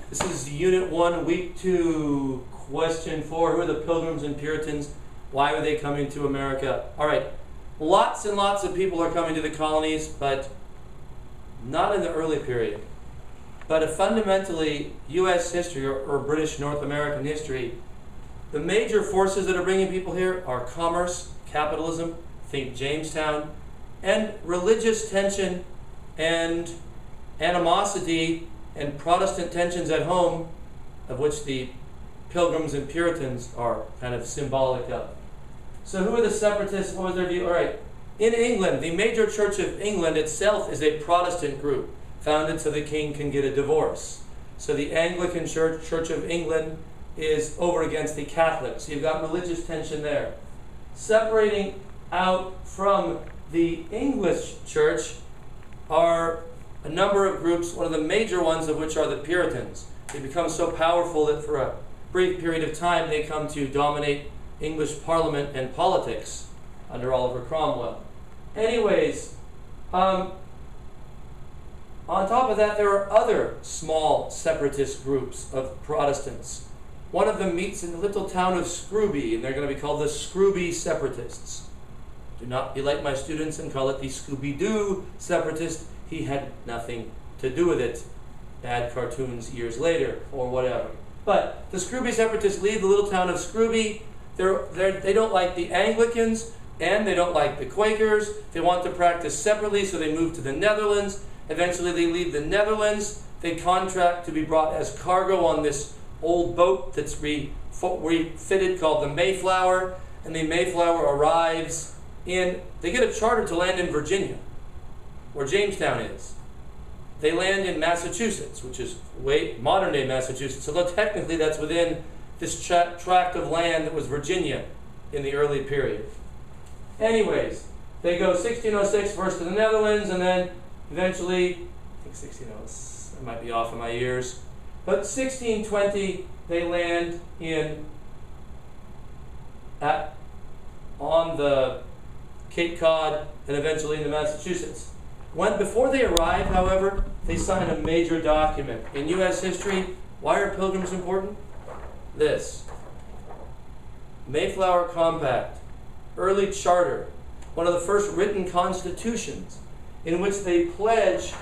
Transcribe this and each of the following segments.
This is Unit 1, Week 2, Question 4. Who are the Pilgrims and Puritans? Why were they coming to America? All right, lots and lots of people are coming to the colonies, but not in the early period. But fundamentally, U.S. history or British North American history, the major forces that are bringing people here are commerce, capitalism, think Jamestown, and religious tension and animosity and Protestant tensions at home, of which the Pilgrims and Puritans are kind of symbolic of. So who are the separatists? What was their view? All right. In England, the major Church of England itself is a Protestant group, founded so the king can get a divorce. So the Anglican Church, Church of England, is over against the Catholics. So you've got religious tension there. Separating out from the English church are a number of groups, one of the major ones of which are the Puritans. They become so powerful that for a brief period of time they come to dominate English Parliament and politics under Oliver Cromwell. Anyways, on top of that, there are other small separatist groups of Protestants. One of them meets in the little town of Scrooby, and they're going to be called the Scrooby Separatists. Do not be like my students and call it the Scooby-Doo Separatist. He had nothing to do with it. Bad cartoons years later, or whatever. But the Scrooby Separatists leave the little town of Scrooby. They don't like the Anglicans, and they don't like the Quakers. They want to practice separately, so they move to the Netherlands. Eventually they leave the Netherlands. They contract to be brought as cargo on this old boat that's refitted called the Mayflower. And the Mayflower arrives in, they get a charter to land in Virginia, where Jamestown is. They land in Massachusetts, which is modern-day Massachusetts, although technically that's within this tract of land that was Virginia in the early period. Anyways, they go 1606 first to the Netherlands, and then eventually, I think 1606, I might be off in my years, but 1620 they land on the Cape Cod and eventually into Massachusetts. Before they arrive, however, they sign a major document. In U.S. history, why are pilgrims important? This. Mayflower Compact, early charter, one of the first written constitutions in which they pledge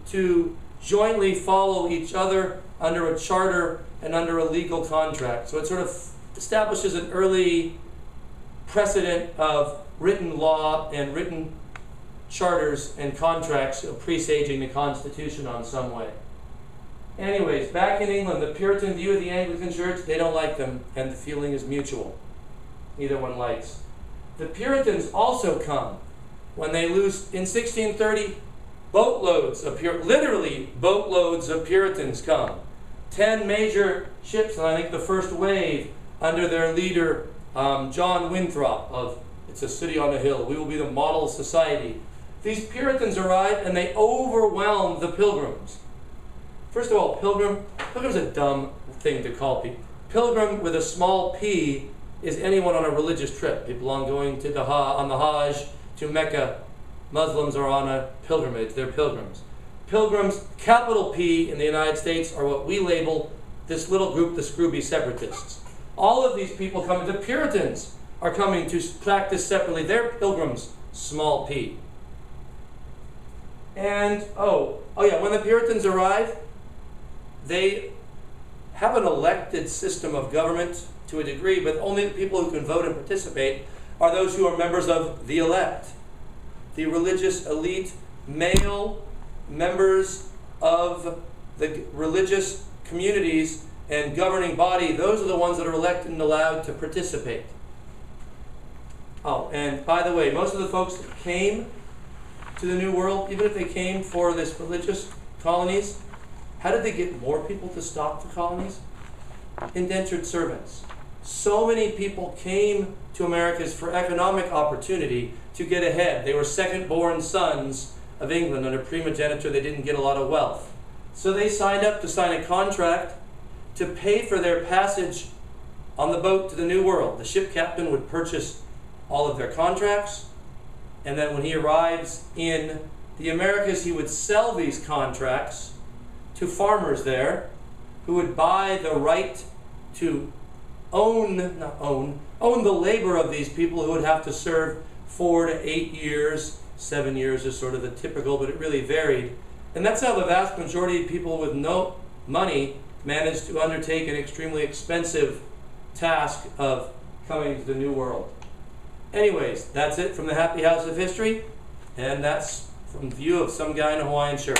to jointly follow each other under a charter and under a legal contract. So it sort of establishes an early precedent of written law and written charters and contracts presaging the Constitution on some way. Anyways, back in England, the Puritan view of the Anglican Church, they don't like them, and the feeling is mutual. Neither one likes. The Puritans also come when they lose, in 1630, literally boatloads of Puritans come. 10 major ships, and I think the first wave under their leader, John Winthrop of It's a City on a Hill. We will be the model society. These Puritans arrive and they overwhelm the Pilgrims. First of all, pilgrim's a dumb thing to call people. Pilgrim with a small p is anyone on a religious trip. People going to on the Hajj to Mecca. Muslims are on a pilgrimage. They're pilgrims. Pilgrims, capital P in the United States, are what we label this little group, the Scrooby Separatists. All of these people coming, the Puritans are coming to practice separately. They're pilgrims, small p. And, when the Puritans arrive, they have an elected system of government to a degree, but only the people who can vote and participate are those who are members of the elect. The religious elite, male members of the religious communities and governing body, those are the ones that are elected and allowed to participate. Oh, and by the way, most of the folks that came to the New World, even if they came for this religious colonies, how did they get more people to stop the colonies? Indentured servants. So many people came to Americas for economic opportunity to get ahead. They were second-born sons of England. Under primogeniture, they didn't get a lot of wealth. So they signed up to sign a contract to pay for their passage on the boat to the New World. The ship captain would purchase all of their contracts, and then when he arrives in the Americas, he would sell these contracts to farmers there, who would buy the right to own the labor of these people who would have to serve 4 to 8 years. 7 years is sort of the typical, but it really varied. And that's how the vast majority of people with no money managed to undertake an extremely expensive task of coming to the New World. Anyways, that's it from the Happy House of History, and that's from the view of some guy in a Hawaiian shirt.